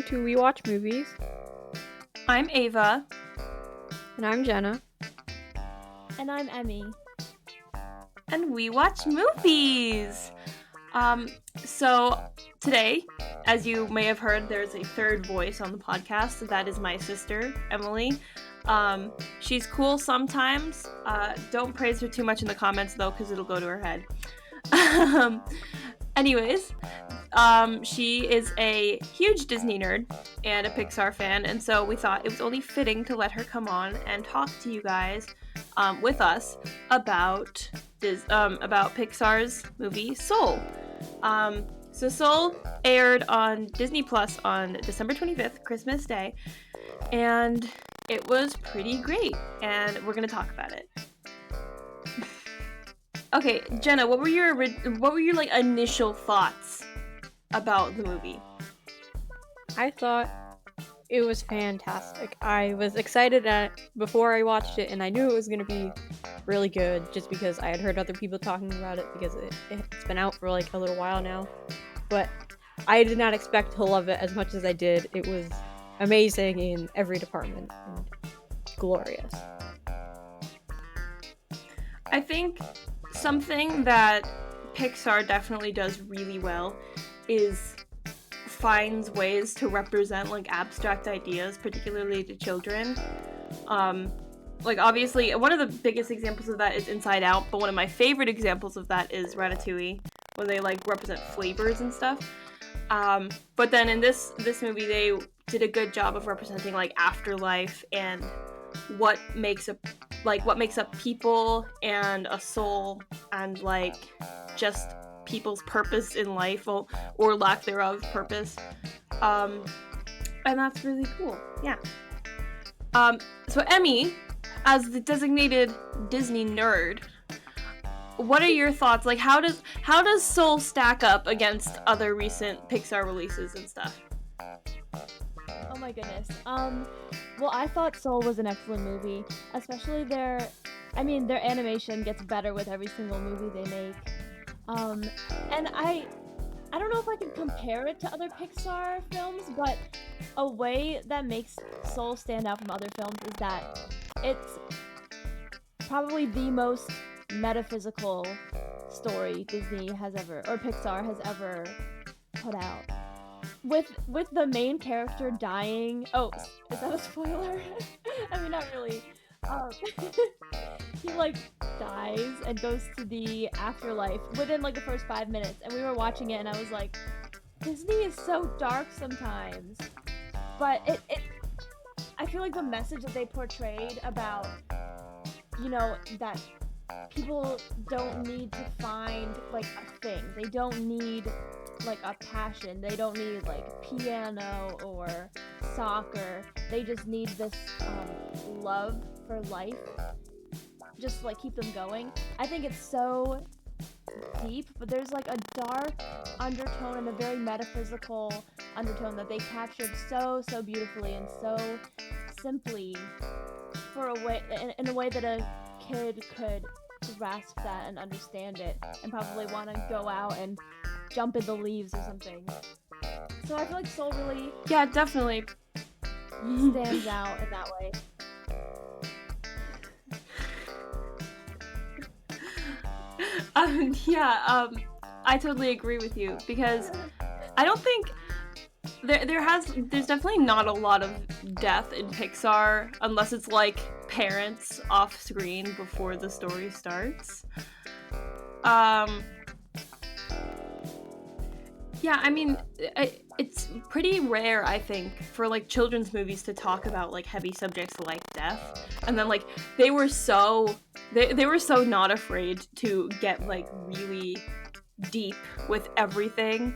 to We Watch Movies. I'm Ava. And I'm Jenna. And I'm Emmy. And we watch movies! So today, as you may have heard, there's a third voice on the podcast. That is my sister, Emily. She's cool sometimes. Don't praise her too much in the comments, though, because it'll go to her head. Anyways, she is a huge Disney nerd and a Pixar fan, and so we thought it was only fitting to let her come on and talk to you guys with us about Pixar's movie Soul. So Soul aired on Disney Plus on December 25th, Christmas Day, and it was pretty great, and we're gonna talk about it. Okay, Jenna, what were your like initial thoughts about the movie? I thought it was fantastic. I was excited before I watched it, and I knew it was going to be really good just because I had heard other people talking about it because it's been out for like a little while now. But I did not expect to love it as much as I did. It was amazing in every department and glorious. I think something that Pixar definitely does really well is finds ways to represent like abstract ideas, particularly to children. Like obviously one of the biggest examples of that is Inside Out, but one of my favorite examples of that is Ratatouille, when they like represent flavors and stuff. But then in this movie they did a good job of representing like afterlife and what makes up people and a soul and like just people's purpose in life or lack thereof purpose, and that's really cool. Yeah. So Emmy, as the designated Disney nerd, what are your thoughts? Like how does Soul stack up against other recent Pixar releases and stuff? Oh my goodness. Well, I thought Soul was an excellent movie, especially their animation gets better with every single movie they make. And I don't know if I can compare it to other Pixar films, but a way that makes Soul stand out from other films is that it's probably the most metaphysical story Disney has ever, or Pixar has ever put out. With the main character dying. Oh, is that a spoiler? I mean, not really. He like dies and goes to the afterlife within like the first 5 minutes, and we were watching it and I was like, Disney is so dark sometimes. But it I feel like the message that they portrayed about, you know, that people don't need to find like a thing. They don't need like a passion. They don't need like piano or soccer. They just need this love for life, just like keep them going. I think it's so deep, but there's like a dark undertone and a very metaphysical undertone that they captured so beautifully and so simply for a way in a way that a kid could grasp that and understand it and probably want to go out and jump in the leaves or something. So I feel like Soul really definitely stands out in that way. I totally agree with you because I don't think there's definitely not a lot of death in Pixar unless it's like parents off screen before the story starts. Yeah, I mean, it's pretty rare, I think, for like children's movies to talk about like heavy subjects like death, and then like they were so not afraid to get like really deep with everything.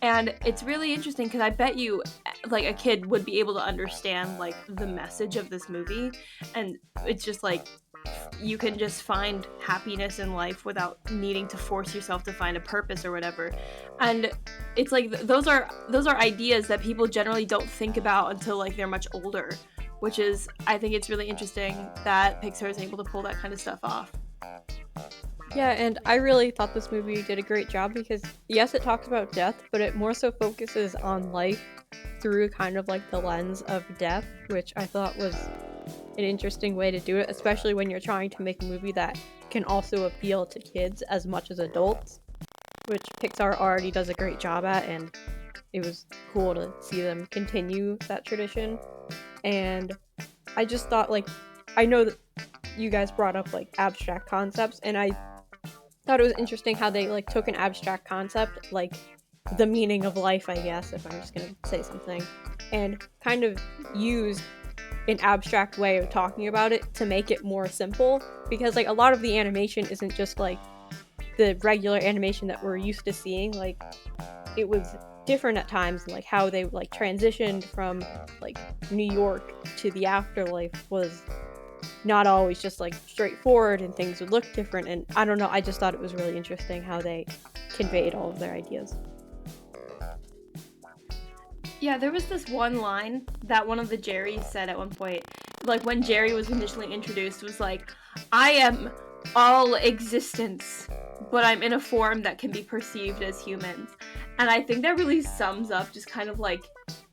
And it's really interesting because I bet you like a kid would be able to understand like the message of this movie, and it's just like you can just find happiness in life without needing to force yourself to find a purpose or whatever. And it's like those are ideas that people generally don't think about until like they're much older, which is, I think it's really interesting that Pixar is able to pull that kind of stuff off. Yeah, and I really thought this movie did a great job because, yes, it talks about death, but it more so focuses on life through kind of like the lens of death, which I thought was an interesting way to do it, especially when you're trying to make a movie that can also appeal to kids as much as adults, which Pixar already does a great job at, and it was cool to see them continue that tradition. And I just thought, like, I know that you guys brought up like abstract concepts, and I thought it was interesting how they like took an abstract concept, like the meaning of life, I guess, if I'm just gonna say something, and kind of used an abstract way of talking about it to make it more simple, because like a lot of the animation isn't just like the regular animation that we're used to seeing. Like, it was different at times, like how they like transitioned from like New York to the afterlife was not always just like straightforward, and things would look different. And I don't know, I just thought it was really interesting how they conveyed all of their ideas. Yeah, there was this one line that one of the Jerrys said at one point, like when Jerry was initially introduced, was like, I am all existence, but I'm in a form that can be perceived as humans. And I think that really sums up just kind of like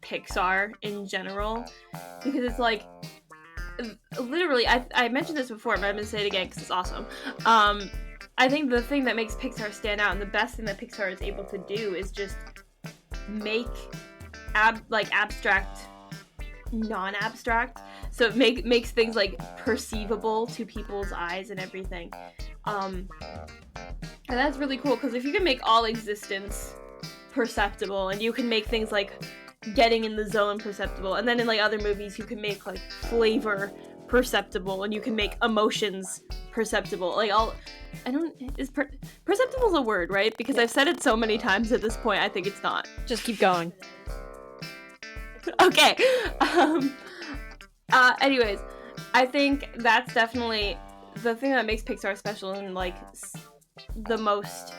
Pixar in general, because it's like, literally, I mentioned this before, but I'm gonna say it again because it's awesome. I think the thing that makes Pixar stand out, and the best thing that Pixar is able to do, is just make abstract non-abstract, so it makes things like perceivable to people's eyes and everything. And that's really cool, because if you can make all existence perceptible, and you can make things like getting in the zone perceptible, and then in like other movies you can make like flavor perceptible, and you can make emotions perceptible, like all perceptible is a word, right? Because I've said it so many times at this point, I think it's not. Just keep going. Okay. Anyways, I think that's definitely the thing that makes Pixar special, and like the most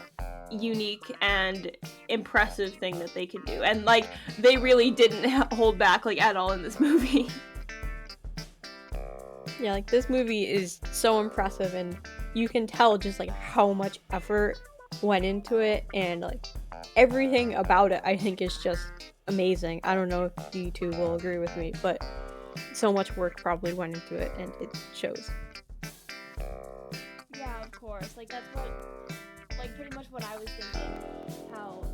unique and impressive thing that they can do. And like they really didn't hold back like at all in this movie. Yeah, like this movie is so impressive, and you can tell just like how much effort went into it, and like everything about it I think is just amazing. I don't know if you two will agree with me, but so much work probably went into it, and it shows. Yeah, of course. Like that's what, like pretty much what I was thinking. How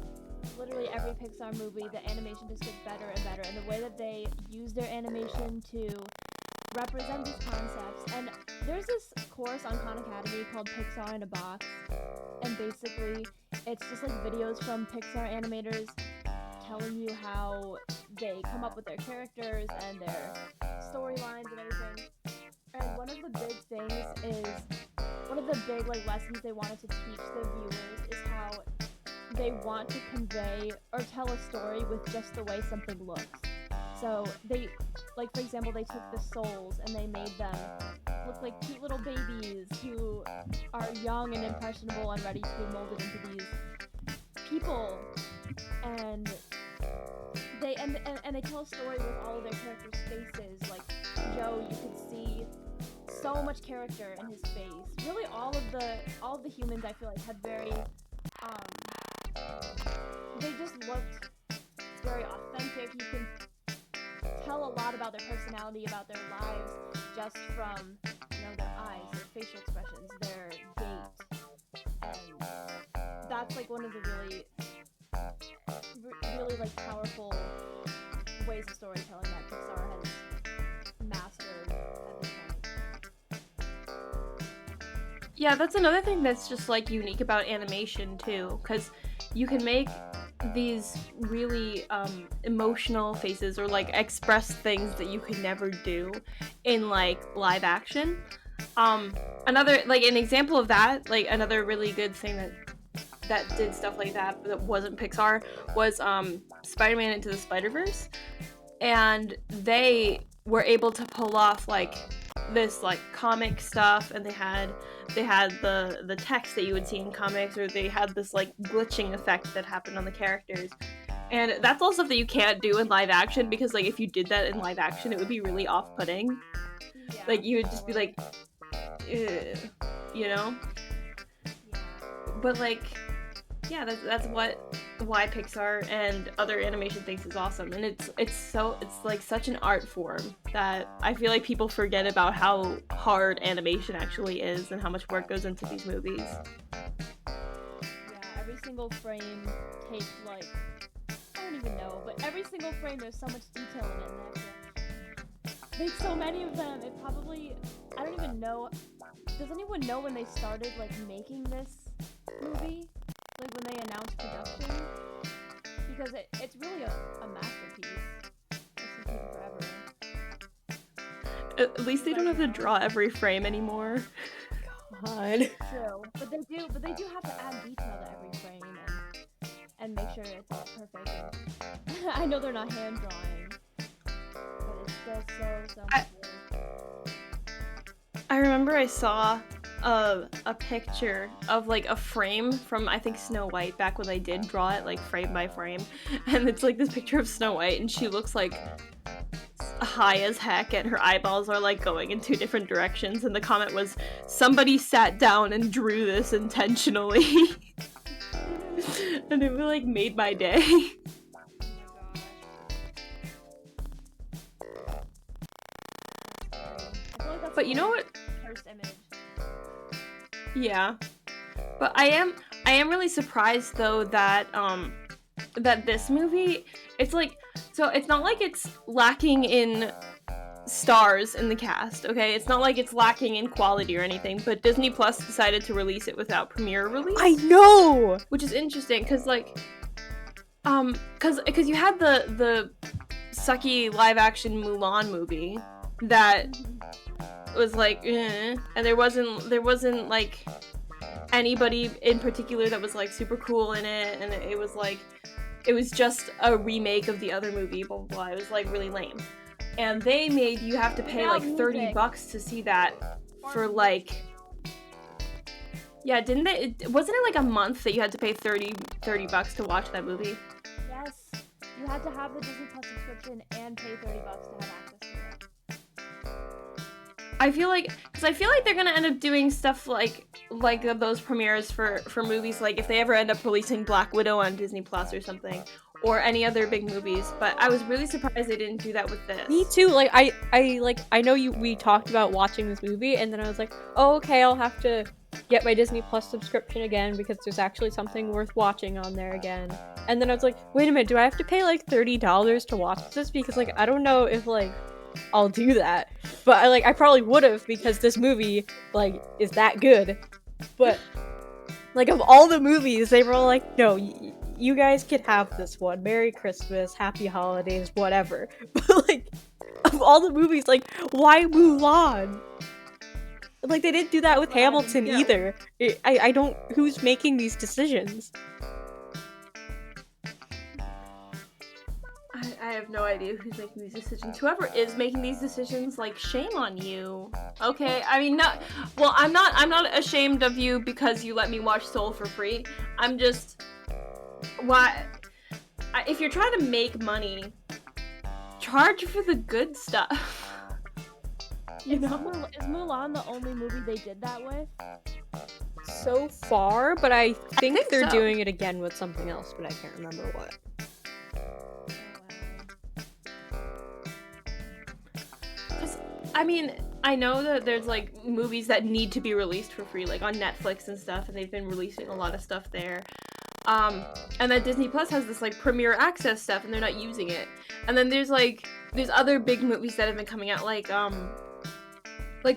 literally every Pixar movie, the animation just gets better and better, and the way that they use their animation to represent these concepts. And there's this course on Khan Academy called Pixar in a Box, and basically it's just like videos from Pixar animators telling you how they come up with their characters and their storylines and everything. And one of the big things is, one of the big like lessons they wanted to teach the viewers is how they want to convey or tell a story with just the way something looks. So they, like for example, they took the souls and they made them look like cute little babies who are young and impressionable and ready to be molded into these people. And they tell a story with all of their characters' faces. Like Joe, you could see so much character in his face. Really, all of the humans I feel like had very, they just looked very authentic. You can tell a lot about their personality, about their lives, just from, you know, their eyes, their facial expressions, their gait. And that's like one of the really like powerful ways of storytelling that Pixar has mastered at this point. Yeah, that's another thing that's just like unique about animation too, because you can make these really emotional faces or like express things that you could never do in like live action. Another, like an example of that, like another really good thing that did stuff like that wasn't Pixar was Spider-Man Into the Spider-Verse, and they were able to pull off like this like comic stuff, and they had the text that you would see in comics, or they had this like glitching effect that happened on the characters, and that's all stuff that you can't do in live action, because like if you did that in live action it would be really off-putting. Yeah. Like you would just be like, ugh, you know. Yeah. But like, yeah, that's what why Pixar and other animation things is awesome, and it's like such an art form that I feel like people forget about how hard animation actually is and how much work goes into these movies. Yeah, every single frame takes like, I don't even know, but every single frame there's so much detail in it, and they have to make so many of them. It probably, I don't even know. Does anyone know when they started like making this movie? Like when they announced production? Because it's really a masterpiece. It's been taking forever. At least they don't have to draw every frame anymore. God. True, but they do have to add detail to every frame and make sure it's all perfect. And I know they're not hand drawing, but it's still so much work. I remember I saw a picture of like a frame from I think Snow White back when they did draw it like frame by frame, and it's like this picture of Snow White and she looks like high as heck and her eyeballs are like going in two different directions, and the comment was, somebody sat down and drew this intentionally. And it like made my day. I feel like that's But you know what? first image. Yeah. But I am really surprised though that that this movie, it's like, so it's not like it's lacking in stars in the cast, okay? It's not like it's lacking in quality or anything, but Disney Plus decided to release it without premiere release. I know! Which is interesting, cause you had the sucky live action Mulan movie that was like, and there wasn't like anybody in particular that was like super cool in it, and it was like, it was just a remake of the other movie, blah blah blah. It was like really lame, and they made you have to pay like $30 to see that for like, yeah, didn't they? Wasn't it like a month that you had to pay $30 to watch that movie? Yes, you had to have the Disney Plus subscription and pay $30 to have access to it. I feel like they're gonna end up doing stuff like those premieres for movies, like if they ever end up releasing Black Widow on Disney Plus or something, or any other big movies. But I was really surprised they didn't do that with this. Me too. Like I know we talked about watching this movie, and then I was like, oh, okay, I'll have to get my Disney Plus subscription again because there's actually something worth watching on there again. And then I was like, wait a minute, do I have to pay like $30 to watch this? Because like I don't know if like I'll do that, but I probably would have, because this movie like is that good. But like of all the movies, they were all like, no, you guys could have this one. Merry Christmas, Happy Holidays, whatever. But like of all the movies, like why Mulan? Like they didn't do that with Hamilton either. I don't. Who's making these decisions? I have no idea who's making these decisions. Whoever is making these decisions, like, shame on you. Okay, I mean, I'm not ashamed of you because you let me watch Soul for free. I'm just, if you're trying to make money, charge for the good stuff. You know? Is Mulan the only movie they did that with? So far, but I think they're so. doing it again with something else, but I can't remember what. I mean, I know that there's like movies that need to be released for free, like on Netflix and stuff, and they've been releasing a lot of stuff there. And that Disney Plus has this like premiere access stuff, and they're not using it. And then there's other big movies that have been coming out, like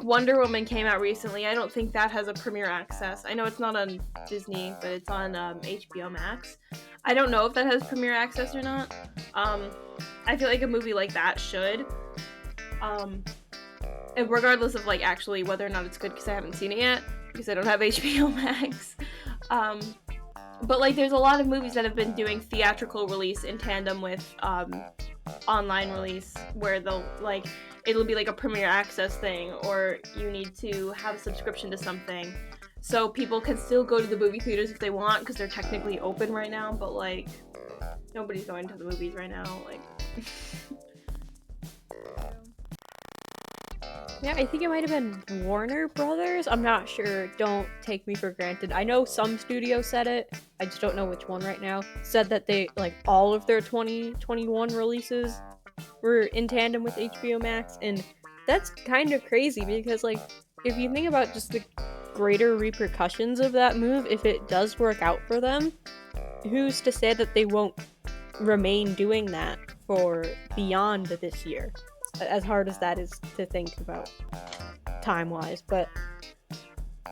Wonder Woman came out recently. I don't think that has a premiere access. I know it's not on Disney, but it's on HBO Max. I don't know if that has premiere access or not. I feel like a movie like that should. And regardless of like actually whether or not it's good, because I haven't seen it yet, because I don't have HBO Max. But like there's a lot of movies that have been doing theatrical release in tandem with online release, where it'll be like a premiere access thing, or you need to have a subscription to something, so people can still go to the movie theaters if they want, because they're technically open right now, but like nobody's going to the movies right now, like. Yeah, I think it might have been Warner Brothers. I'm not sure. Don't take me for granted. I know some studio said it. I just don't know which one right now. Said that they like all of their 2021 releases were in tandem with HBO Max, and that's kind of crazy because like if you think about just the greater repercussions of that move, if it does work out for them, who's to say that they won't remain doing that for beyond this year? As hard as that is to think about time-wise, but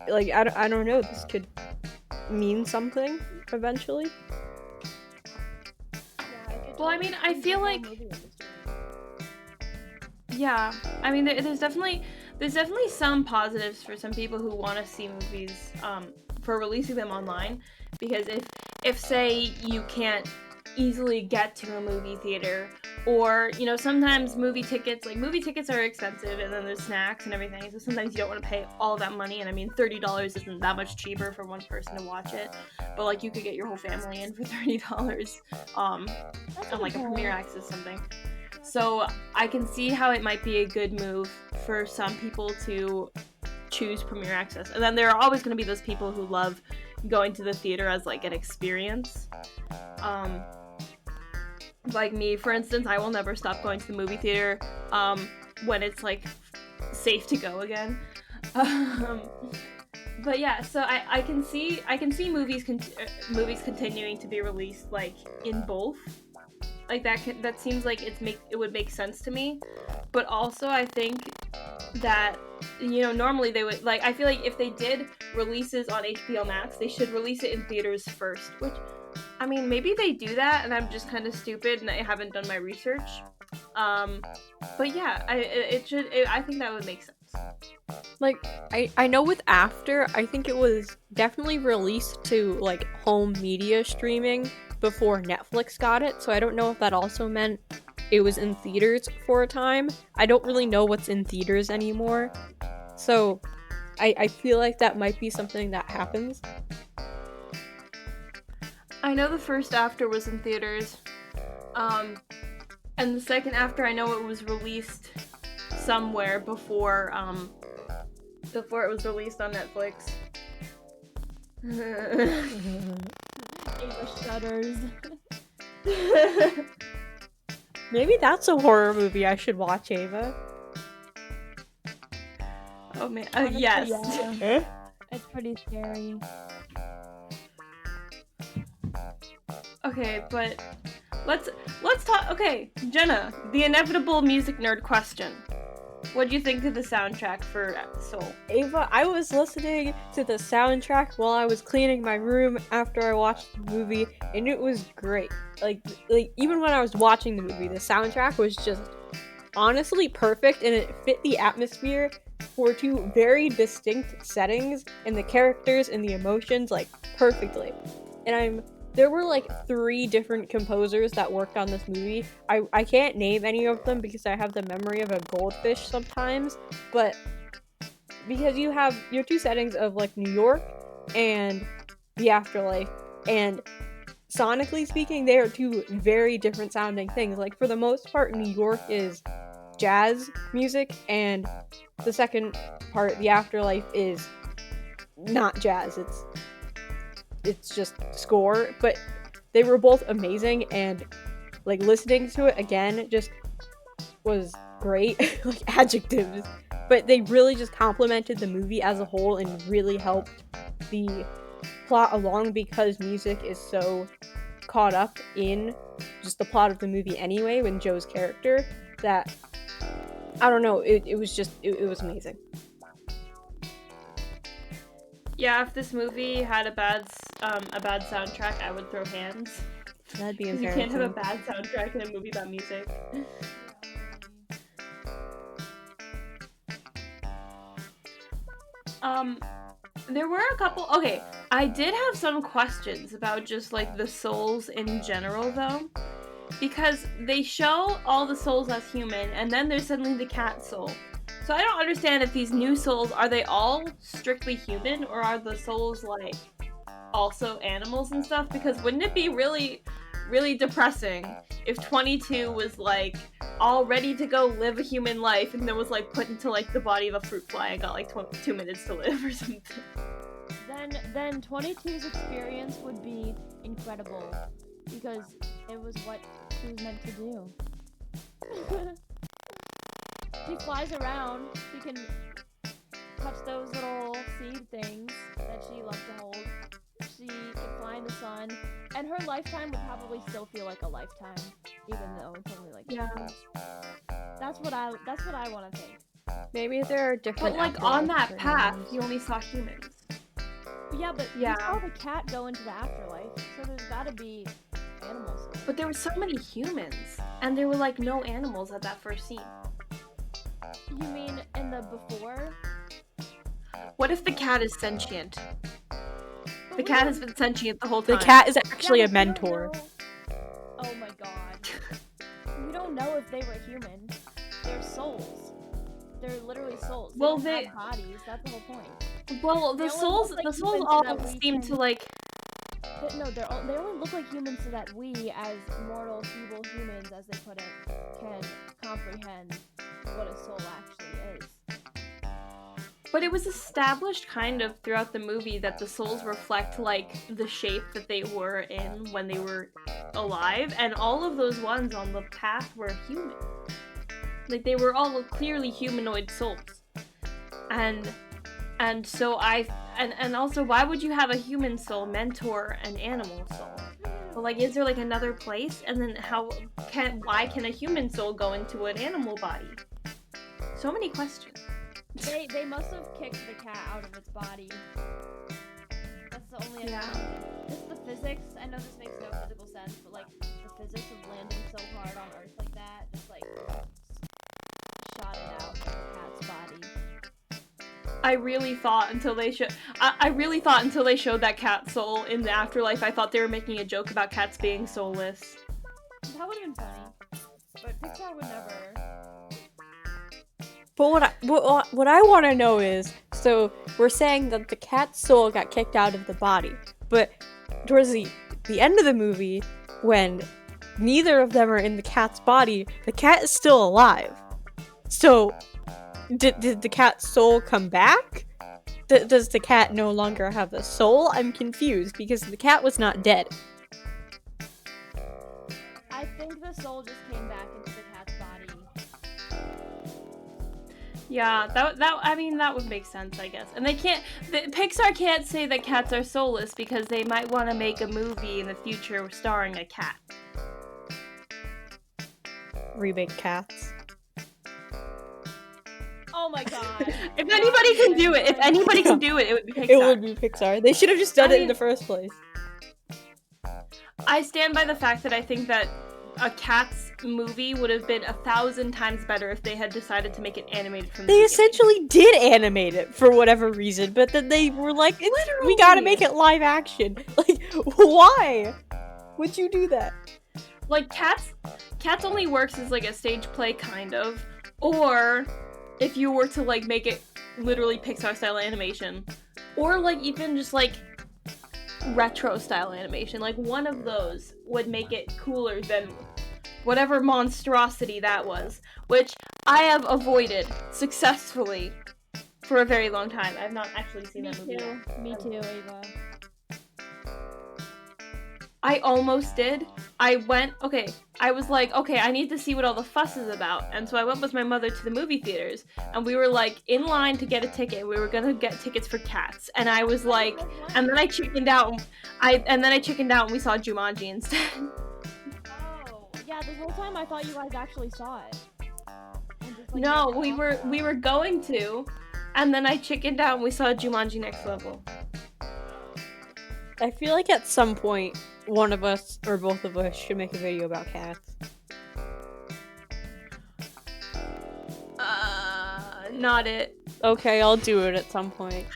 like I don't know, this could mean something eventually. Well, I mean, I feel like, yeah, I mean, there's definitely some positives for some people who want to see movies for releasing them online, because if say you can't easily get to a movie theater, or you know, sometimes movie tickets are expensive, and then there's snacks and everything, so sometimes you don't want to pay all that money, and I mean $30 isn't that much cheaper for one person to watch it, but like you could get your whole family in for $30 on like a Premiere Access something. So I can see how it might be a good move for some people to choose Premiere Access, and then there are always going to be those people who love going to the theater as like an experience. Like me, for instance, I will never stop going to the movie theater when it's like safe to go again. But yeah, so I can see movies continuing to be released like in both. Like that seems like it would make sense to me. But also I think that, you know, normally they would, like, I feel like if they did releases on HBO Max, they should release it in theaters first, which, I mean, maybe they do that and I'm just kind of stupid and I haven't done my research. But yeah, I think that would make sense. Like, I know with After, I think it was definitely released to, like, home media streaming before Netflix got it, so I don't know if that also meant it was in theaters for a time. I don't really know what's in theaters anymore, so I feel like that might be something that happens. I know the first After was in theaters, and the second After, I know it was released somewhere before it was released on Netflix. Ava shudders. Maybe that's a horror movie I should watch, Ava. Oh man, Honestly, yes. yeah. It's pretty scary. Okay, but let's talk. Okay, Jenna, the inevitable music nerd question. What do you think of the soundtrack for Soul? Ava, I was listening to the soundtrack while I was cleaning my room after I watched the movie, and it was great. Like even when I was watching the movie, the soundtrack was just honestly perfect, and it fit the atmosphere for two very distinct settings, and the characters and the emotions like perfectly. And there were like 3 different composers that worked on this movie. I can't name any of them because I have the memory of a goldfish sometimes, but because you have your 2 settings of like New York and the afterlife, and sonically speaking, they are 2 very different sounding things. Like for the most part, New York is jazz music, and the second part, the afterlife, is not jazz. It's just score, but they were both amazing, and like listening to it again just was great. Like adjectives, but they really just complemented the movie as a whole and really helped the plot along, because music is so caught up in just the plot of the movie anyway, with Joe's character, that I don't know, it was amazing. Yeah, if this movie had a bad soundtrack, I would throw hands. That'd be Because embarrassing. you can't have a bad soundtrack in a movie about music. There were a couple. Okay, I did have some questions about just like the souls in general, though, because they show all the souls as human, and then there's suddenly the cat soul. So I don't understand if these new souls, are they all strictly human, or are the souls like also animals and stuff? Because wouldn't it be really really depressing if 22 was like all ready to go live a human life and then was like put into like the body of a fruit fly and got like 2 minutes to live or something. Then 22's experience would be incredible because it was what she was meant to do. She flies around. She can touch those little seed things that she loves to hold. She can fly in the sun, and her lifetime would probably still feel like a lifetime, even though it's only like 2 years. That's what I want to think. Maybe there are different. But like on afterlives that for path, animals. you only saw humans. Yeah, but Yeah. you saw the cat go into the afterlife, so there's gotta be animals. But there were so many humans, and there were like no animals at that first scene. You mean in the before? What if the cat is sentient? But The we cat don't- has been sentient the whole time. The cat is Yeah, actually a but we don't mentor. know- Oh my god. We don't know if they were human. They're souls. They're literally souls. They Well, don't they- have bodies. That's the whole point. Well, They the only souls, look like the souls humans all so that we seem can- to like. They only look like humans so that we, as mortal, feeble humans, as they put it, can comprehend what a soul actually is. But it was established kind of throughout the movie that the souls reflect like the shape that they were in when they were alive, and all of those ones on the path were human. Like they were all clearly humanoid souls. And so and also why would you have a human soul mentor an animal soul? But like is there like another place? And then why can a human soul go into an animal body? So many questions. They must have kicked the cat out of its body. That's the only Yeah. explanation. Just the physics. I know this makes no physical sense, but like the physics of landing so hard on Earth like that, just like shot it out of the cat's body. I really thought until they showed that cat soul in the afterlife, I thought they were making a joke about cats being soulless. That would have been funny, but Pixar would never. But what I want to know is, so we're saying that the cat's soul got kicked out of the body, but towards the end of the movie, when neither of them are in the cat's body, the cat is still alive. So, did the cat's soul come back? Does the cat no longer have a soul? I'm confused because the cat was not dead. I think the soul just came back into the cat's body. Yeah, that would make sense, I guess. And Pixar can't say that cats are soulless because they might want to make a movie in the future starring a cat. Remake cats. Oh my god. If anybody can do it, it would be Pixar. It would be Pixar. They should have just done I it in mean- the first place. I stand by the fact that I think that a Cats movie would have been 1,000 times better if they had decided to make it animated from the They beginning. essentially did animate it for whatever reason, but then they were like, we gotta make it live action. Like, why would you do that? Like Cats only works as like a stage play kind of, or if you were to like make it literally Pixar style animation, or like even just like retro style animation, like one of those would make it cooler than whatever monstrosity that was, which I have avoided successfully for a very long time. I've not actually seen Me that movie yet. Me too, Ava. I almost did. I was like, okay, I need to see what all the fuss is about. And so I went with my mother to the movie theaters, and we were like in line to get a ticket. We were gonna get tickets for Cats, and I was like, and then I chickened out. And we saw Jumanji instead. Oh, yeah, this whole time I thought you guys actually saw it. And just, like, No, made it we were going to, and then I chickened out and we saw Jumanji Next Level. I feel like at some point, one of us or both of us should make a video about cats. Not it. Okay, I'll do it at some point.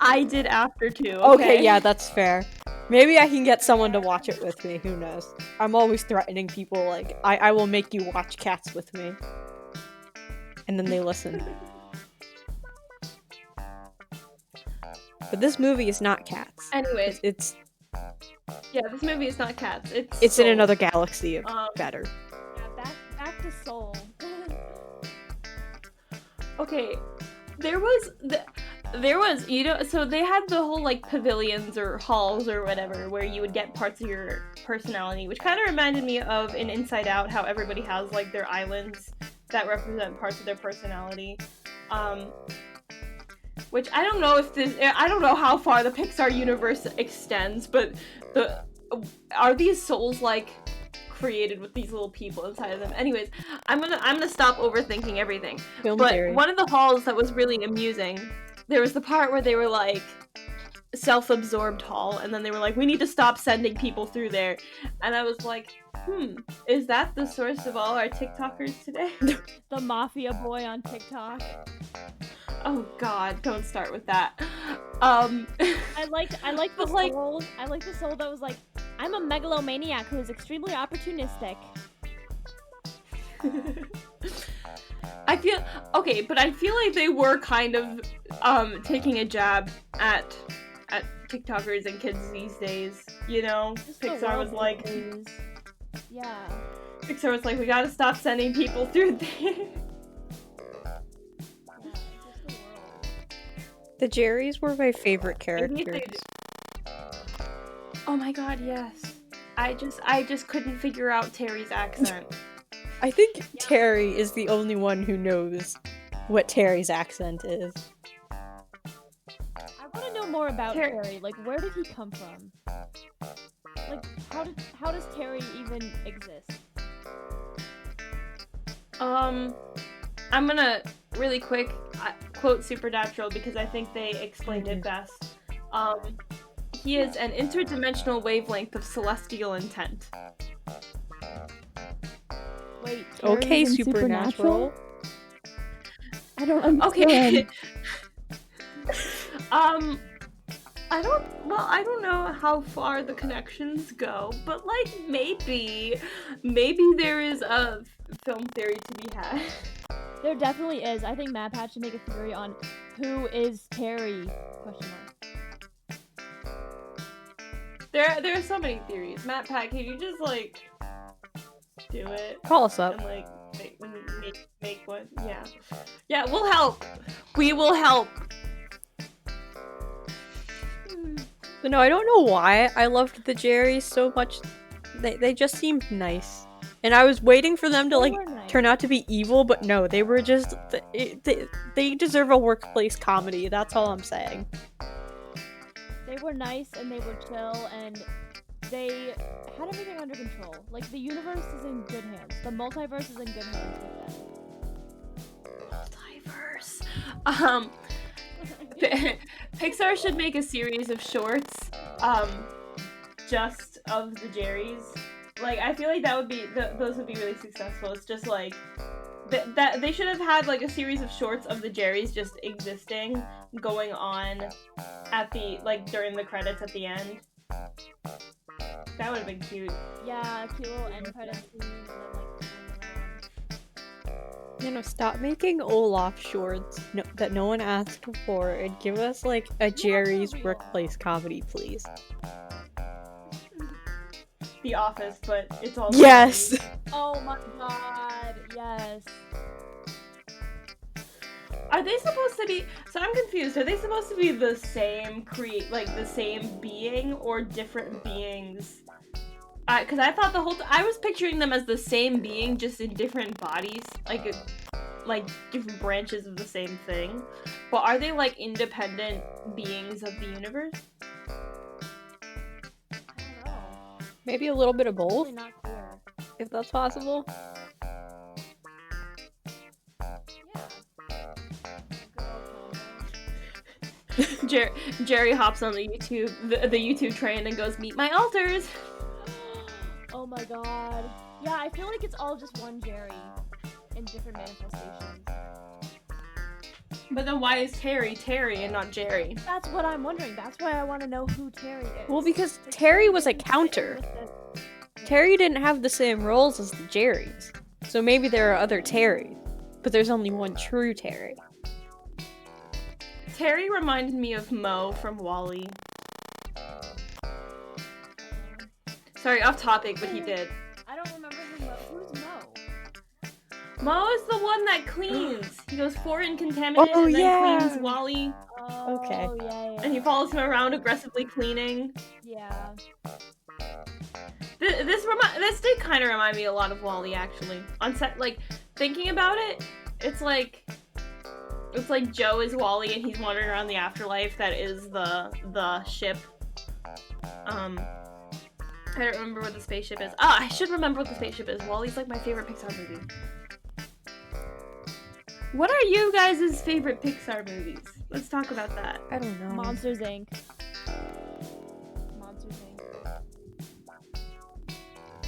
I did after too. Okay, yeah, that's fair. Maybe I can get someone to watch it with me, who knows. I'm always threatening people, like, I will make you watch Cats with me. And then they listen. But this movie is not Cats. Anyways, It's Yeah, this movie is not Cats. It's It's in Soul. another galaxy of Um, better. Yeah, back to Soul. Okay, there was so they had the whole like pavilions or halls or whatever where you would get parts of your personality, which kind of reminded me of in Inside Out, how everybody has like their islands that represent parts of their personality. Which I don't know I don't know how far the Pixar universe extends, but are these souls like created with these little people inside of them? Anyways, I'm gonna stop overthinking everything. Film But theory. one of the halls that was really amusing, there was the part where they were like self-absorbed hall, and then they were like, we need to stop sending people through there, and I was like, is that the source of all our TikTokers today? The mafia boy on TikTok. Oh God, don't start with that. I like the But, like- soul. I like the soul that was like, I'm a megalomaniac who is extremely opportunistic. I feel like they were kind of taking a jab at TikTokers and kids these days, you know? Just the Pixar was world like, is. Yeah. we gotta stop sending people through there. Yeah, just the world. The Jerrys were my favorite Maybe characters. they- Oh my God, yes. I just couldn't figure out Terry's accent. I think Terry is the only one who knows what Terry's accent is. I want to know more about Terry- Terry. Like, where did he come from? Like, how does Terry even exist? I'm gonna really quick quote Supernatural because I think they explained it best. He is an interdimensional wavelength of celestial intent. Wait. Okay, Terry's in Supernatural. I don't understand. Okay. I don't know how far the connections go, but like maybe there is a film theory to be had. There definitely is. I think MatPat should make a theory on who is Terry? Question mark. There are so many theories. MatPat, can you just like do it Call us up. and like make one? Yeah, we'll help. We will help. But no, I don't know why I loved the Jerrys so much. They just seemed nice. And I was waiting for them to They like were nice. turn out to be evil, but no, they were just they deserve a workplace comedy. That's all I'm saying. They were nice and they were chill and they had everything under control. Like, the universe is in good hands. The multiverse is in good hands with Multiverse. Pixar should make a series of shorts, just of the Jerrys. Like, I feel like that would be those would be really successful. It's just like that they should have had like a series of shorts of the Jerrys just existing, going on at the during the credits at the end. That would have been cute. Yeah, cute little end credit scene and then like going around. Stop making Olaf shorts that no one asked for, and give us like a Jerry's real. workplace comedy, please. The Office, but it's all Yes. Jerrys. Oh my god, yes. Are they supposed to be? So I'm confused. Are they supposed to be the same the same being, or different beings? Because I thought I was picturing them as the same being, just in different bodies, like different branches of the same thing. But are they like independent beings of the universe? I don't know. Maybe a little bit of both, Really not clear. if that's possible. Yeah. Jerry hops on the YouTube train and goes, "Meet my alters." Oh my god. Yeah, I feel like it's all just one Jerry in different manifestations. But then why is Terry and not Jerry? That's what I'm wondering. That's why I want to know who Terry is. Well, because Like, Terry was a didn't fit counter. with the- Terry didn't have the same roles as the Jerrys, so maybe there are other Terrys, but there's only one true Terry. Terry reminded me of Mo from WALL-E. Sorry, off topic, but he did. I don't remember who's Mo? Mo is the one that cleans. He goes foreign contaminant Oh, and then yeah. cleans Wally, Oh, Okay. yeah. and he follows him around aggressively cleaning. Yeah. This did kind of remind me a lot of Wally, actually. On set, like, thinking about it, it's like Joe is Wally and he's wandering around the afterlife that is the ship. I don't remember what the spaceship is. I should remember what the spaceship is. Wally's like my favorite Pixar movie. What are you guys' favorite Pixar movies? Let's talk about that. I don't know. Monsters Inc. Monsters Inc.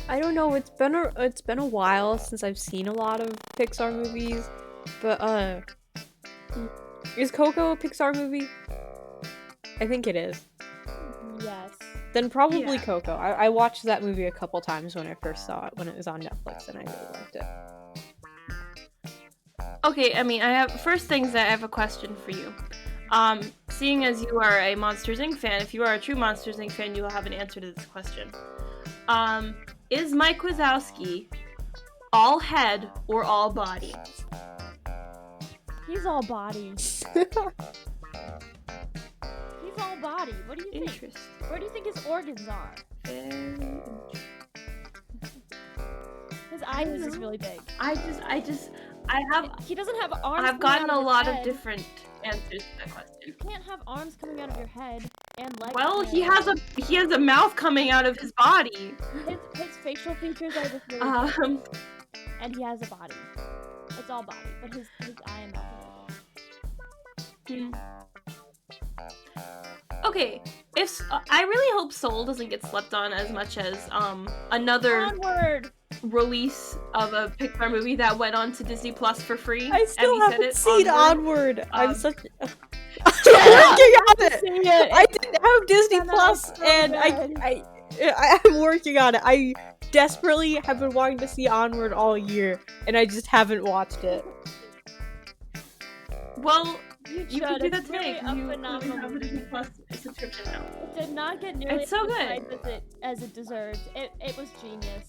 I don't know. It's been a while since I've seen a lot of Pixar movies, but is Coco a Pixar movie? I think it is. Yes. Then probably Yeah. Coco. I watched that movie a couple times when I first saw it when it was on Netflix, and I really liked it. Okay, I mean, first things I have a question for you. Seeing as you are a Monsters Inc. fan, if you are a true Monsters Inc. fan, you will have an answer to this question. Is Mike Wazowski all head or all body? He's all body. He's all body. What do you think? Interesting. Where do you think his organs are? His eyes is just really big. I have He doesn't have arms. I've coming out gotten a his lot head. of different answers to that question. You can't have arms coming out of your head and legs. Well, coming out of he has a mouth coming out of his body. his facial features are just really big, Um, and he has a body. It's all body, but his eye and mouth are really big. Okay, I really hope Soul doesn't get slept on as much as another Onward! release of a Pixar movie that went on to Disney Plus for free. I still Emmy said haven't it, seen Onward. Onward. I'm Um, such. I'm working on it. See it. I didn't have Disney That Plus, sounds so and good. I'm working on it. I desperately have been wanting to see Onward all year, and I just haven't watched it. Well, You you can should. do that It's today really because a you phenomenal have a movie. Disney Plus subscription now. It did not get nearly It's so as good. much hype as it deserved. It was genius.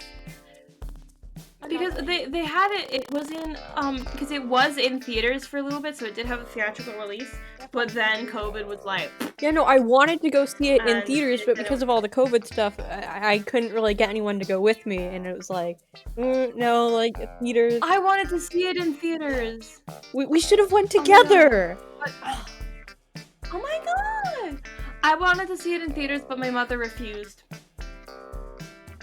I'm not Because kidding. they had it was in because it was in theaters for a little bit, so it did have a theatrical release. But then COVID was like, Yeah, no, I wanted to go see it in And theaters, it but didn't because of all the COVID stuff, I couldn't really get anyone to go with me, and it was like, no, like theaters. I wanted to see it in theaters. We should have went Oh, no. together. But, oh my god! I wanted to see it in theaters, but my mother refused.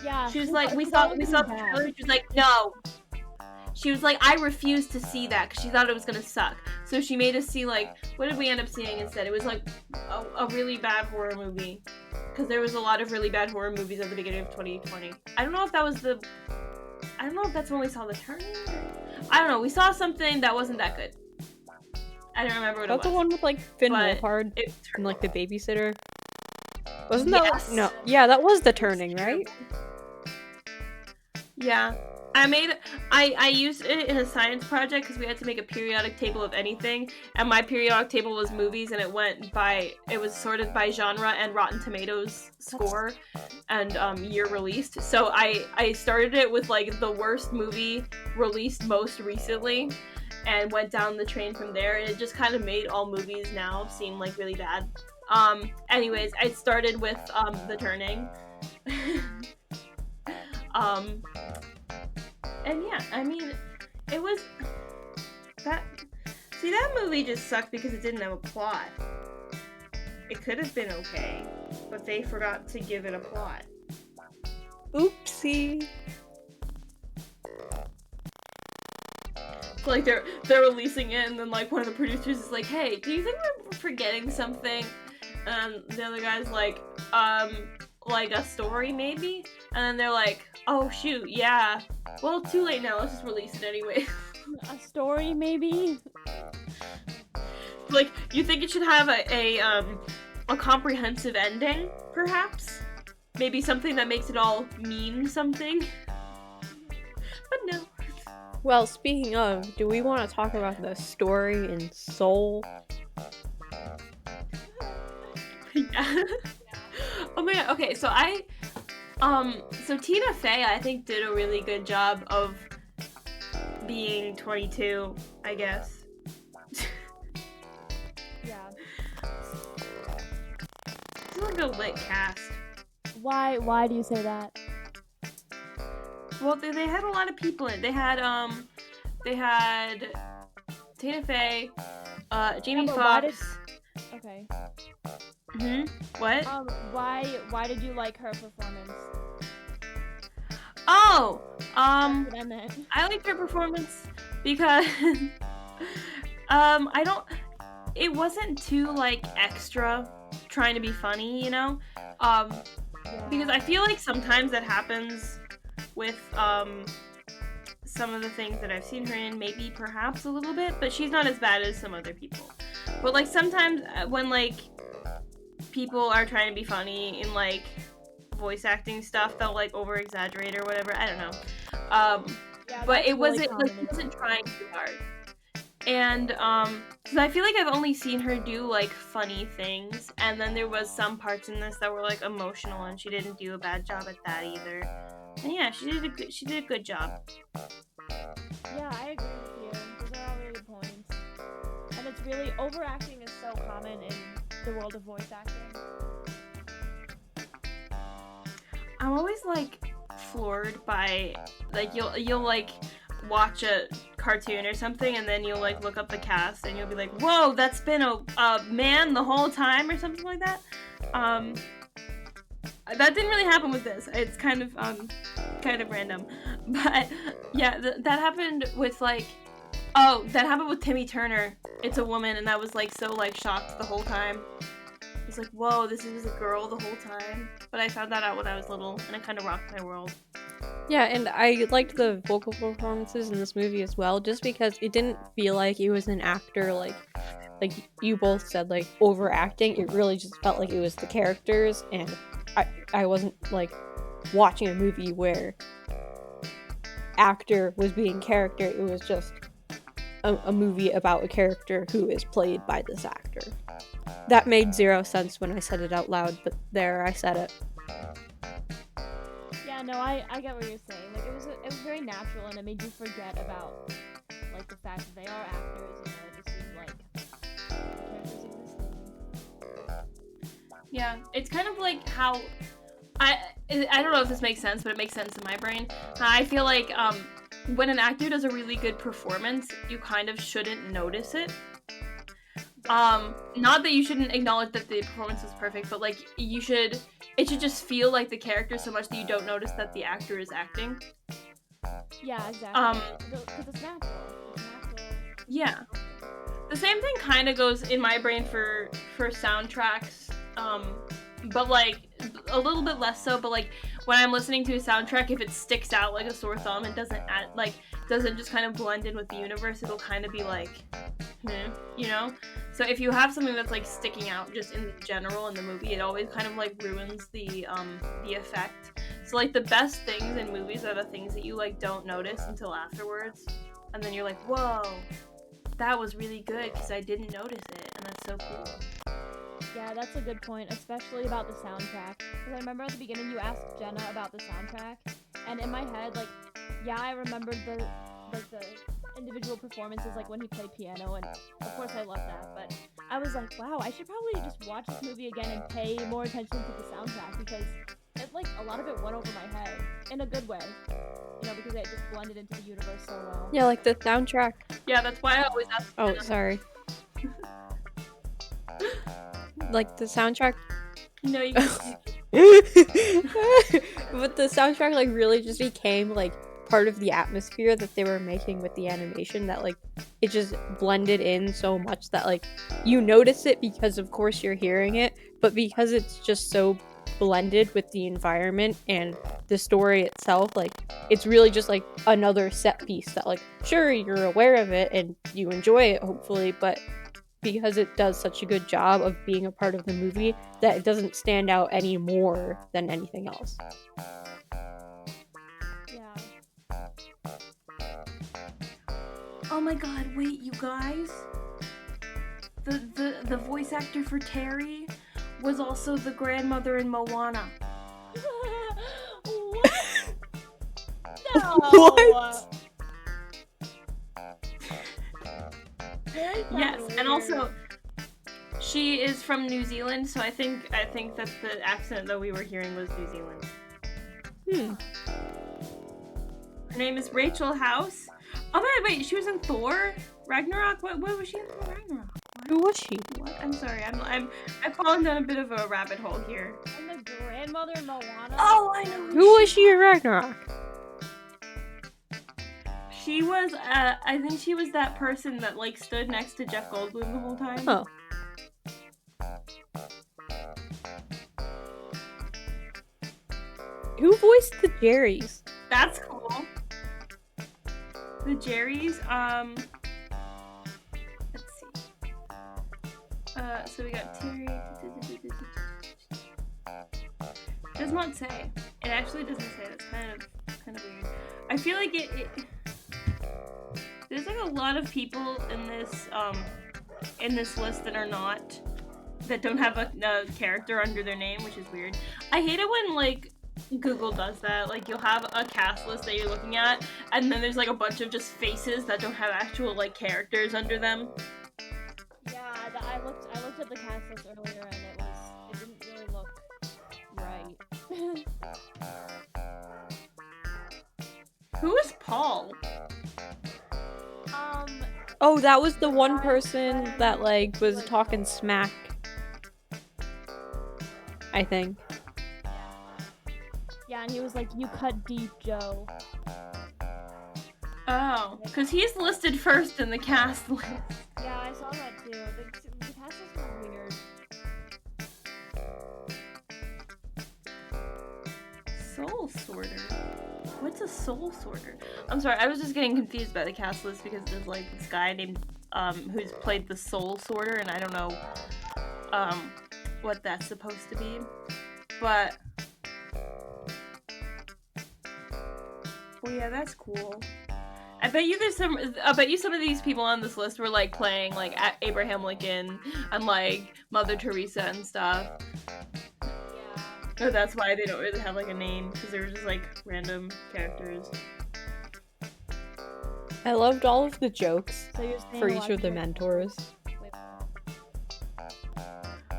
Yeah. She was she like, thought- we she saw thought it the was gonna be trailer. bad. She was like, no. She was like, I refused to see that because she thought it was gonna suck. So she made us see like, what did we end up seeing instead? It was like a really bad horror movie because there was a lot of really bad horror movies at the beginning of 2020. I don't know if that's when we saw The Turning. I don't know. We saw something that wasn't that good. I don't remember what That's it the was. one with like Finn but Wolfhard It, and like the babysitter. Wasn't that? Yes. No, yeah, that was The Turning, right? Yeah. I used it in a science project because we had to make a periodic table of anything, and my periodic table was movies, and it was sorted by genre and Rotten Tomatoes score and year released. So I started it with like the worst movie released most recently, and went down the train from there, and it just kind of made all movies now seem like really bad. Anyways, I started with The Turning. And yeah, I mean, it was that movie just sucked because it didn't have a plot. It could have been okay, but they forgot to give it a plot. Oopsie. So, like they're releasing it, and then like one of the producers is like, "Hey, do you think we're forgetting something?" And the other guy's like a story maybe, and then they're like, "Oh shoot, yeah. Well, too late now. Let's just release it anyway." A story, maybe. Like, you think it should have a comprehensive ending, perhaps? Maybe something that makes it all mean something? But no. Well, speaking of, do we want to talk about the story in Soul? Yeah. Oh my god, okay, so I So Tina Fey, I think, did a really good job of being 22, I guess. Yeah. It's like a lit cast. Why do you say that? Well, they had a lot of people in it. They had Tina Fey, Jamie but why did- Foxx. Okay. What? Why did you like her performance? Oh, That's what I meant. I liked her performance because it wasn't too like extra trying to be funny, you know? Because I feel like sometimes that happens with some of the things that I've seen her in, maybe perhaps a little bit, but she's not as bad as some other people. But like sometimes when like people are trying to be funny in like voice acting stuff, they'll like over exaggerate or whatever. I don't know. Yeah, But that's it wasn't really like she wasn't trying too hard. And because I feel like I've only seen her do like funny things, and then there was some parts in this that were like emotional, and she didn't do a bad job at that either. And yeah, she did a good job. Yeah, I agree with you. Those are all really good points. And it's really overacting is so common in the world of voice acting. I'm always like floored by like you'll like watch a cartoon or something, and then you'll like look up the cast and you'll be like, whoa, that's been a man the whole time or something like that. That didn't really happen with this. It's kind of random, but yeah, that happened with like, oh, that happened with Timmy Turner. It's a woman, and I was like so like shocked the whole time. I was like, whoa, this is a girl the whole time. But I found that out when I was little, and it kind of rocked my world. Yeah, and I liked the vocal performances in this movie as well, just because it didn't feel like it was an actor like you both said, like overacting. It really just felt like it was the characters, and I wasn't like watching a movie where actor was being character. It was just a movie about a character who is played by this actor. That made zero sense when I said it out loud, but there I said it. Yeah, no, I get what you're saying. Like it was very natural, and it made you forget about like the fact that they are actors, and it just seemed like the characters existed. Yeah, it's kind of like how I don't know if this makes sense, but it makes sense in my brain. I feel like when an actor does a really good performance, you kind of shouldn't notice it. Not that you shouldn't acknowledge that the performance was perfect, but like it should just feel like the character so much that you don't notice that the actor is acting. Yeah, exactly. Because it's natural. It's natural. Yeah. The same thing kind of goes in my brain for soundtracks, but like a little bit less so. But like when I'm listening to a soundtrack, if it sticks out like a sore thumb and doesn't just kind of blend in with the universe, it'll kind of be like, you know. So if you have something that's like sticking out just in general in the movie, it always kind of like ruins the effect. So like the best things in movies are the things that you like don't notice until afterwards, and then you're like, whoa, that was really good because I didn't notice it, and that's so cool. Yeah, that's a good point, especially about the soundtrack. Because I remember at the beginning you asked Jenna about the soundtrack, and in my head, like, yeah, I remembered the individual performances, like when he played piano, and of course I love that. But I was like, wow, I should probably just watch this movie again and pay more attention to the soundtrack, because it like a lot of it went over my head in a good way, you know, because it just blended into the universe so well. Yeah, like the soundtrack. Yeah, that's why I always ask. Oh, sorry. Like the soundtrack. No, you. But the soundtrack like really just became like part of the atmosphere that they were making with the animation, that like it just blended in so much that like you notice it because of course you're hearing it, but because it's just so blended with the environment and the story itself, like it's really just like another set piece that like sure you're aware of it and you enjoy it hopefully, but because it does such a good job of being a part of the movie that it doesn't stand out any more than anything else. Yeah. Oh my god, wait, you guys. The voice actor for Terry was also the grandmother in Moana. What? Yes, and also she is from New Zealand, so I think that the accent that we were hearing was New Zealand. Her name is Rachel House. Oh man, wait, she was in Thor Ragnarok. What was she in Thor Ragnarok? Who was she? What? I'm sorry. I've fallen down a bit of a rabbit hole here. And the grandmother in Moana. Oh, I know. Who was she in Ragnarok? She was. I think she was that person that like stood next to Jeff Goldblum the whole time. Oh. Who voiced the Jerrys? That's cool. The Jerrys. Let's see. So we got Terry. Does not say. It actually doesn't say. That's kind of weird. I feel like it there's like a lot of people in this list that don't have a character under their name, which is weird. I hate it when like Google does that. Like you'll have a cast list that you're looking at, and then there's like a bunch of just faces that don't have actual like characters under them. Yeah, I looked at the cast list earlier, and it didn't really look right. Who is Paul? Oh, that was the one person that like was talking smack. I think. Yeah, and he was like, "You cut deep, Joe." Oh, because he's listed first in the cast list. Yeah, I saw that too. The cast list was weird. Soul Sorter? What's a Soul Sorter? I'm sorry, I was just getting confused by the cast list because there's like this guy named who's played the Soul Sorter, and I don't know what that's supposed to be. But well, yeah, that's cool. I bet you some of these people on this list were like playing like Abraham Lincoln and like Mother Teresa and stuff. Oh, that's why they don't really have like a name, because they were just like random characters. I loved all of the jokes So you're saying for a each lot of the people- mentors.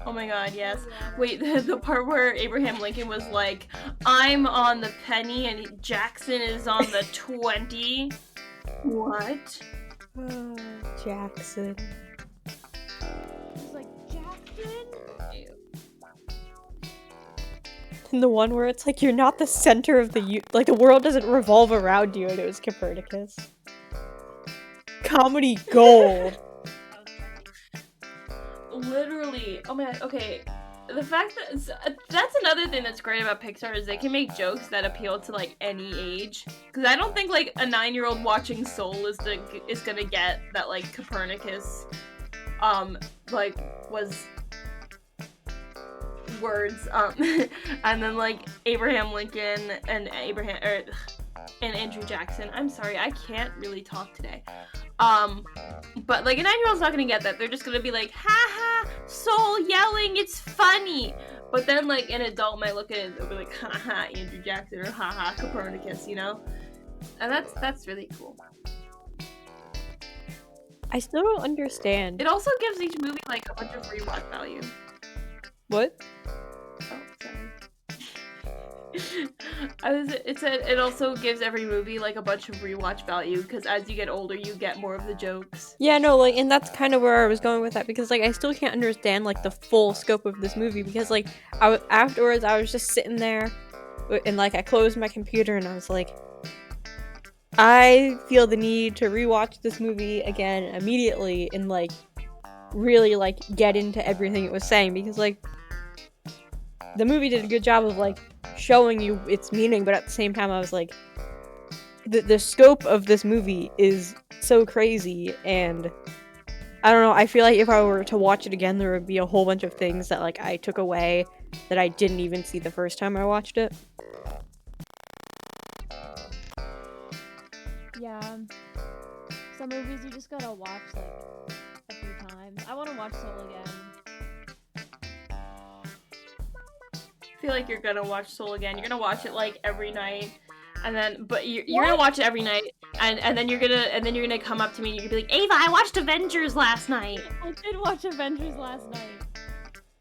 Oh my god, yes. Wait, the part where Abraham Lincoln was like, I'm on the penny and Jackson is on the 20? What? Jackson. He's like, Jackson? And the one where it's like you're not the center of like the world doesn't revolve around you, and it was Copernicus. Comedy gold. Literally. Oh my god, okay. The fact that that's another thing that's great about Pixar is they can make jokes that appeal to like any age. Because I don't think like a 9-year-old watching Soul is gonna get that like Copernicus like was words and then like Abraham Lincoln and Andrew Jackson. I'm sorry, I can't really talk today. But like a 9-year-old's not gonna get that. They're just gonna be like, haha, Soul yelling, it's funny. But then like an adult might look at it and they'll be like, haha, Andrew Jackson, or haha, Copernicus, you know? And that's really cool. I still don't understand. It also gives each movie like a bunch of rewatch value. What? Oh, sorry. It also gives every movie like a bunch of rewatch value, because as you get older you get more of the jokes. Yeah, no, like, and that's kind of where I was going with that, because like I still can't understand like the full scope of this movie, because like afterwards I was just sitting there and like I closed my computer and I was like, I feel the need to rewatch this movie again immediately and like really like get into everything it was saying, because like the movie did a good job of like showing you its meaning, but at the same time I was like, the scope of this movie is so crazy, and I don't know, I feel like if I were to watch it again there would be a whole bunch of things that like I took away that I didn't even see the first time I watched it. Yeah. Some movies you just gotta watch like a few times. I wanna watch Soul again. I feel like you're gonna watch Soul again. You're gonna watch it like every night And then, but you're gonna watch it every night, and then you're gonna come up to me and you're gonna be like, Ava, I watched Avengers last night. I did watch Avengers last night.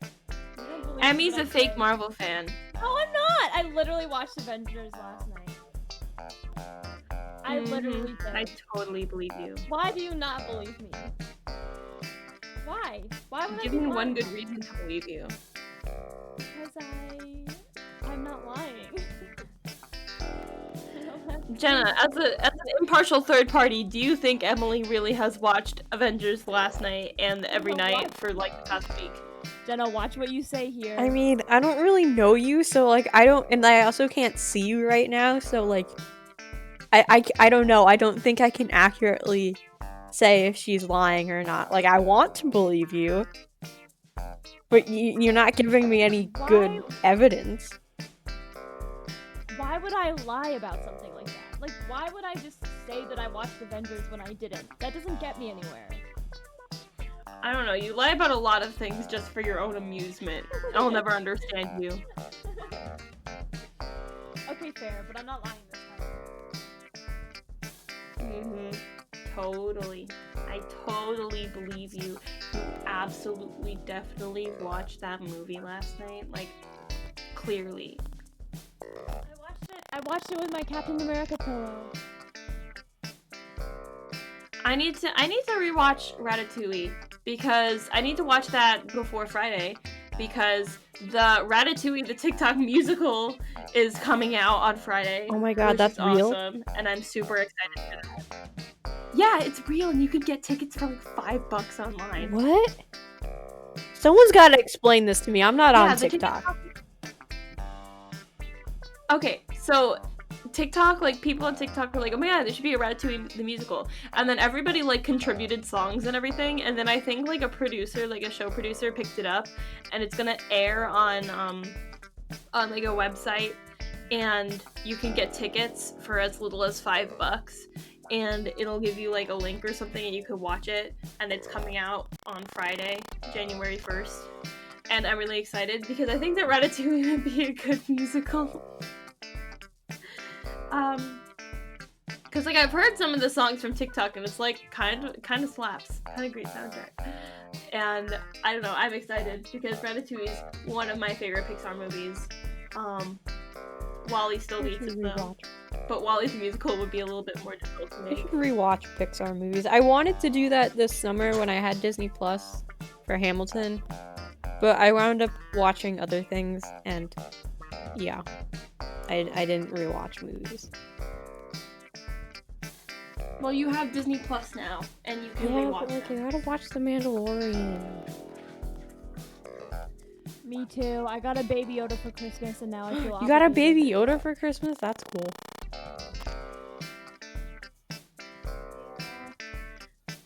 You don't believe Emmy's what a I fake said. Marvel fan. No, I'm not. I literally watched Avengers last night. I literally did. I totally believe you. Why do you not believe me? Why? Why would I Give be me lying? one good reason to believe you. Because I'm not lying. I don't have to Jenna, as an impartial third party, do you think Emily really has watched Avengers last night and every No, night what? for like the past week? Jenna, watch what you say here. I mean, I don't really know you, so like I don't, and I also can't see you right now, so like I don't know. I don't think I can accurately say if she's lying or not. Like I want to believe you, but you're not giving me any good Why? evidence. Why would I lie about something like that? Like, why would I just say that I watched Avengers when I didn't? That doesn't get me anywhere. I don't know. You lie about a lot of things just for your own amusement. I'll never understand you. Okay, fair, but I'm not lying this time. Totally. I totally believe you. You absolutely, definitely watched that movie last night. Like, clearly. I watched it with my Captain America pillow. I need to rewatch Ratatouille because I need to watch that before Friday because the Ratatouille the TikTok musical is coming out on Friday. Oh my god, which that's is real? awesome, and I'm super excited for that. Yeah, it's real, and you could get tickets for like $5 online. What? Someone's got to explain this to me. I'm not on the TikTok. Okay, so TikTok, like people on TikTok were like, oh my god, there should be a Ratatouille the musical, and then everybody like contributed songs and everything, and then I think like a producer, like a show producer, picked it up, and it's gonna air on like a website, and you can get tickets for as little as $5, and it'll give you like a link or something, and you could watch it, and it's coming out on Friday, January 1st. And I'm really excited because I think that Ratatouille would be a good musical. Cause like I've heard some of the songs from TikTok and it's like kind of slaps, kind of great soundtrack. And I don't know, I'm excited because Ratatouille is one of my favorite Pixar movies. WALL-E still beats it though, but WALL-E the musical would be a little bit more difficult to I make. should rewatch Pixar movies. I wanted to do that this summer when I had Disney Plus for Hamilton, but I wound up watching other things, and yeah, I didn't rewatch movies. Well, you have Disney Plus now, and you can Yeah, rewatch but like I them. gotta watch The Mandalorian. Me too. I got a Baby Yoda for Christmas, and now I feel You got a obligated. Baby Yoda for Christmas? That's cool.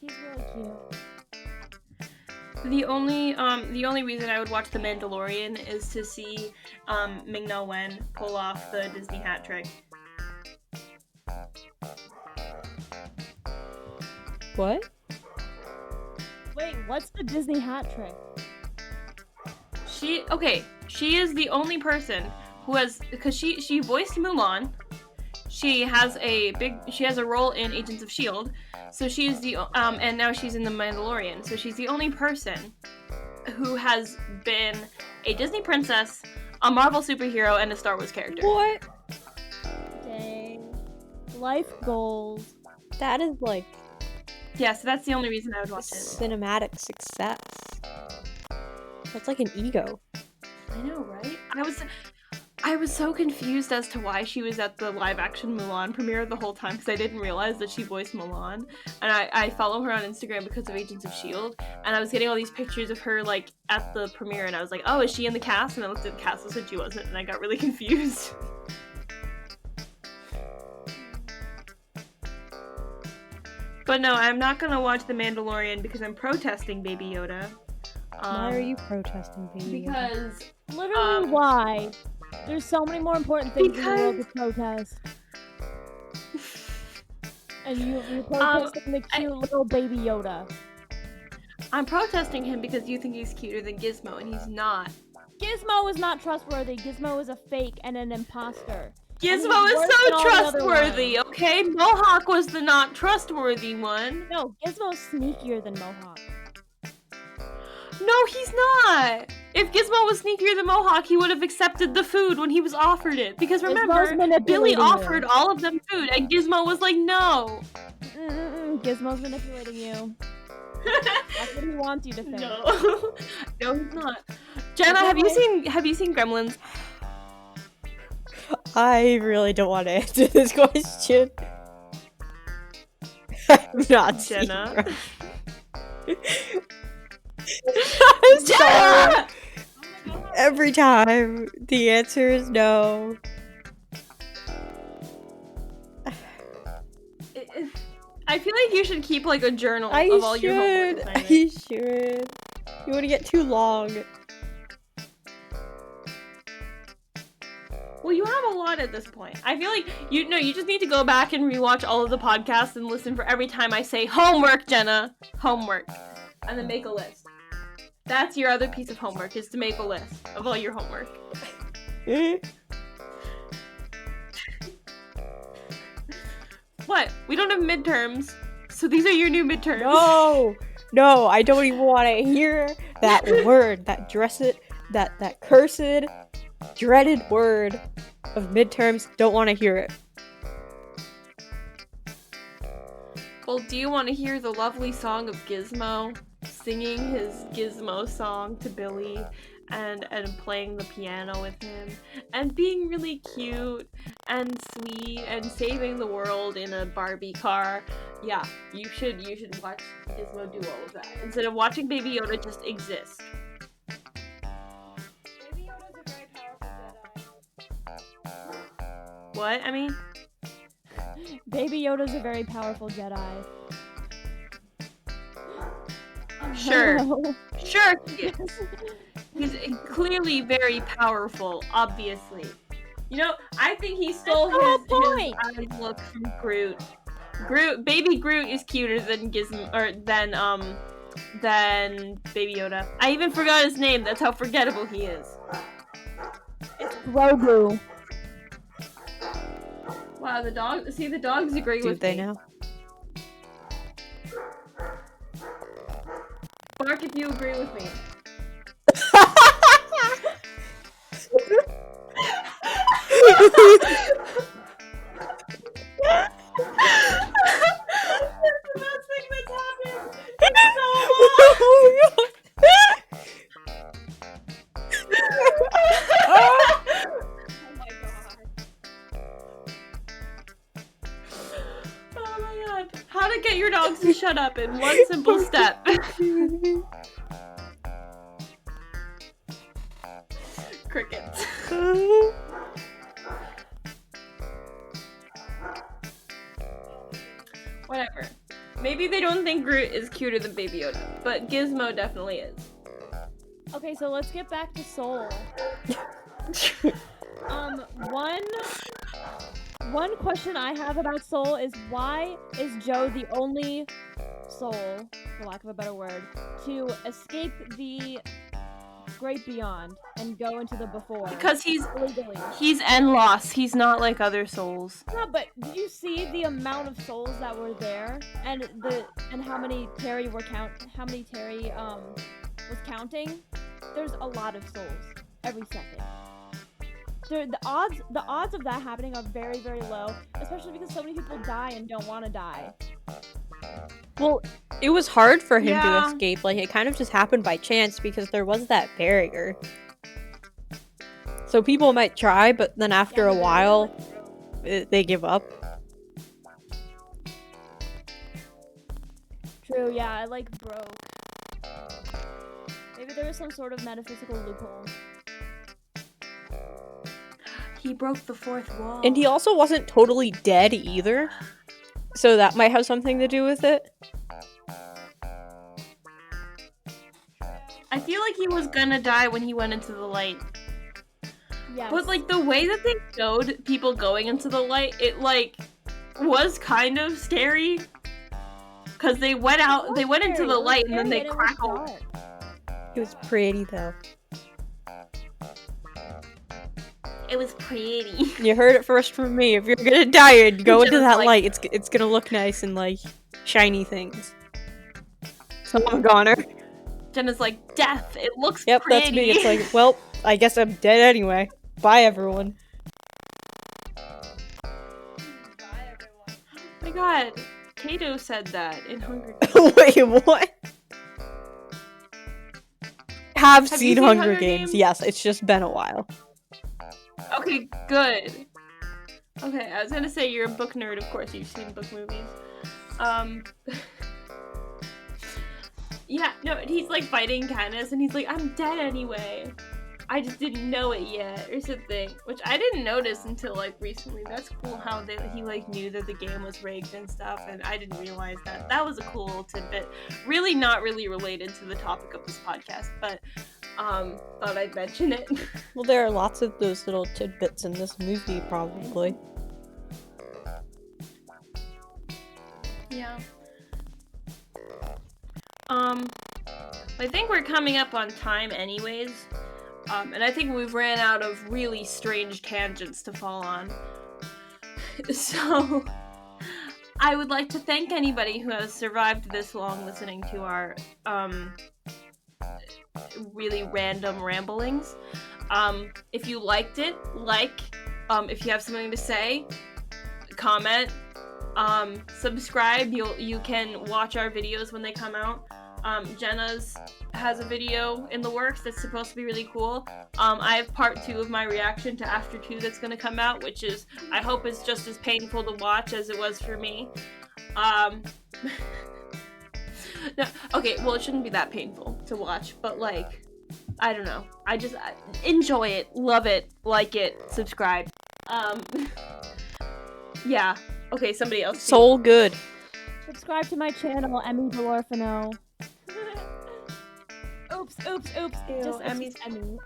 He's really cute. The only reason I would watch The Mandalorian is to see Ming-Na Wen pull off the Disney hat trick. What? Wait, what's the Disney hat trick? She is the only person who has, because she voiced Mulan. She has a role in Agents of S.H.I.E.L.D. So she is the and now she's in The Mandalorian. So she's the only person who has been a Disney princess, a Marvel superhero, and a Star Wars character. What? Dang. Life goals. That is like Yeah, so that's the only reason I would watch it. cinematic success. That's like an ego. I know, right? I was so confused as to why she was at the live action Mulan premiere the whole time because I didn't realize that she voiced Mulan. And I follow her on Instagram because of Agents of S.H.I.E.L.D. And I was getting all these pictures of her like at the premiere and I was like, oh, is she in the cast? And I looked at the cast and said she wasn't and I got really confused. But no, I'm not gonna watch The Mandalorian because I'm protesting Baby Yoda. Why are you protesting, baby? Because Literally, why? There's so many more important things in the world to protest. And you're protesting the cute little Baby Yoda. I'm protesting him because you think he's cuter than Gizmo, and he's not. Gizmo is not trustworthy. Gizmo is a fake and an imposter. Gizmo He's is worse so than all the other trustworthy, ones. okay? Mohawk was the not trustworthy one. No, Gizmo's sneakier than Mohawk. No, he's not. If Gizmo was sneakier than Mohawk, he would have accepted the food when he was offered it. Because remember, manipulating Billy you. offered all of them food, and Gizmo was like, no. Gizmo's manipulating you. That's what he wants you to think. No, no, he's not. Jenna, have you seen Gremlins? I really don't want to answer this question. I'm not seen Jenna. I'm sorry. Jenna! Every time the answer is no. I feel like you should keep like a journal I of all your homework should. assignments. I should. You want to get too long. Well, you have a lot at this point. I feel like you just need to go back and rewatch all of the podcasts and listen for every time I say homework, Jenna. Homework. And then make a list. That's your other piece of homework, is to make a list of all your homework. What? We don't have midterms, so these are your new midterms. No, I don't even want to hear that word, that cursed, dreaded word of midterms. Don't want to hear it. Well, do you want to hear the lovely song of Gizmo singing his Gizmo song to Billy and playing the piano with him and being really cute and sweet and saving the world in a Barbie car? Yeah, you should watch Gizmo do all of that instead of watching Baby Yoda just exist. Baby Yoda's a very powerful Jedi. What? I mean, Baby Yoda's a very powerful Jedi. Sure. Hello. Sure he is. He's clearly very powerful, obviously. You know, I think he stole That's the whole his point. eyes look from Groot. Baby Groot is cuter than Gizmo, or than Baby Yoda. I even forgot his name. That's how forgettable he is. Grogu. Wow, the dogs agree Do with they me. now? Bark if you agree with me. That's the best thing that's happened in so long. Oh my god. How to get your dogs to shut up in one simple step. Crickets. Whatever. Maybe they don't think Groot is cuter than Baby Yoda, but Gizmo definitely is. Okay, so let's get back to Soul. One question I have about Soul is why is Joe the only soul, for lack of a better word, to escape the great beyond and go into the before? Because he's illegally. N-Loss. He's not like other souls. No, but did you see the amount of souls that were there and how many Terry was counting? There's a lot of souls every second. The odds of that happening are very, very low, especially because so many people die and don't want to die. Well, it was hard for him to Yeah. escape. Like, it kind of just happened by chance because there was that barrier. So people might try, but then after Yeah, a the while, barrier they give up. True, yeah, it like broke. Maybe there was some sort of metaphysical loophole. He broke the fourth wall. And he also wasn't totally dead either. So that might have something to do with it. I feel like he was gonna die when he went into the light. Yes. But like the way that they showed people going into the light, it like was kind of scary. Cause they went out, they went into the light and then they crackled. It was pretty though. It was pretty. You heard it first from me. If you're gonna dye it, go into Jenna's that like- light. It's gonna look nice and like shiny things. So I'm goner. Jenna's like, death. It looks Yep, pretty. that's me. It's like, well, I guess I'm dead anyway. Bye, everyone. Oh my god, Kato said that in Hunger Games. Wait, what? Have you seen seen Hunger Hunger Games. Games? Yes, it's just been a while. Okay, good. Okay, I was gonna say you're a book nerd. Of course, you've seen book movies. Yeah, no, he's like fighting Katniss, and he's like, "I'm dead anyway. I just didn't know it yet," or something. Which I didn't notice until like recently. That's cool how he like knew that the game was rigged and stuff, and I didn't realize that. That was a cool little tidbit. Really, not really related to the topic of this podcast, but thought I'd mention it. Well, there are lots of those little tidbits in this movie, probably. Yeah. I think we're coming up on time anyways. And I think we've ran out of really strange tangents to fall on. So, I would like to thank anybody who has survived this long listening to our, really random ramblings. If you liked it, if you have something to say, comment, subscribe. You can watch our videos when they come out. Jenna's has a video in the works that's supposed to be really cool. I have part 2 of my reaction to After 2 that's gonna come out, which is, I hope it's just as painful to watch as it was for me. No, okay, well, it shouldn't be that painful to watch, but like, I don't know. I enjoy it, love it, like it, subscribe. Yeah. Okay, somebody else. Soul good. Subscribe to my channel, Emmy Delorfino. Oops. Ew, Just Emmy's- Emmy.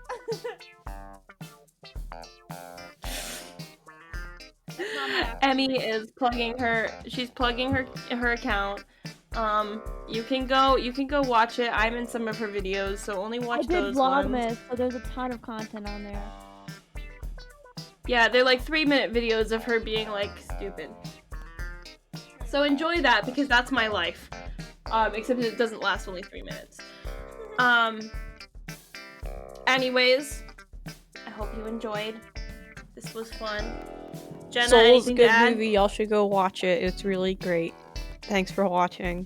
That's not my actual Emmy is plugging her. She's plugging her account. You can go watch it. I'm in some of her videos, so only I watch did those ones. Vlogmas, so there's a ton of content on there. Yeah, they're like 3-minute videos of her being like stupid. So enjoy that because that's my life. Except it doesn't last only 3 minutes. Anyways, I hope you enjoyed. This was fun. Jenna, Soul's a anything to good add? movie. Y'all should go watch it. It's really great. Thanks for watching.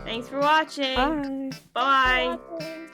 Thanks for watching. Bye. Bye. Watching.